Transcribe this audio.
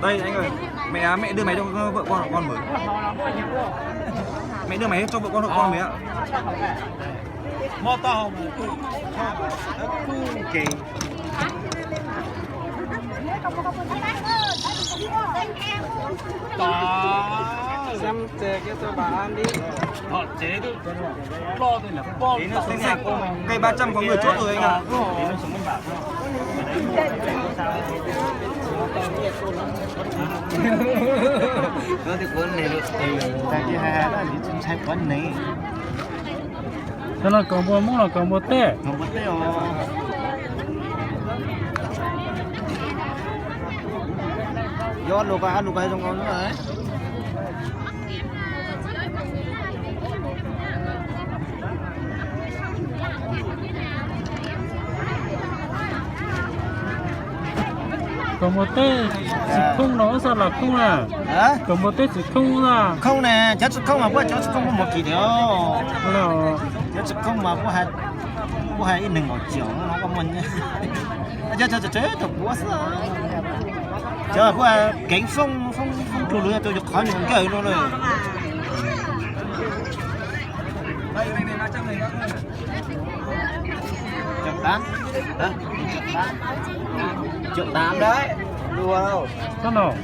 Đây anh ơi, mẹ đưa máy cho vợ con mới. Mẹ đưa máy cho vợ con mới ạ. Mô tô mà. Ok. Đó. Xem chế cho bà ăn đi. Họ chế được. Lo thôi là bo. Đến nó xinh xinh. Cây 300 có người chốt rồi anh ạ. Đến nó sống bên bạc. Có thì cuốn này tại vì hai đó thì chúng sai cuốn này Đó là cầm bò mua là cầm bò tê. không có tiêu do lục ai trong con nữa đấy Cầm bò tê chỉ không nó sao là không à? hả Cầm bò tê chỉ không à? không nè cháu không mà bữa cháu không có một kỳ điều Là cháu không mà bữa hai ít đừng ngồi chiều nó có mình cháu chế thật quá sợ cháu bữa cảnh phong trụ lưới tôi cho khỏi những cái luôn rồi Đây mẹ 300 này bác ơi. 180 hả 180 đấy đùa đâu sao nào?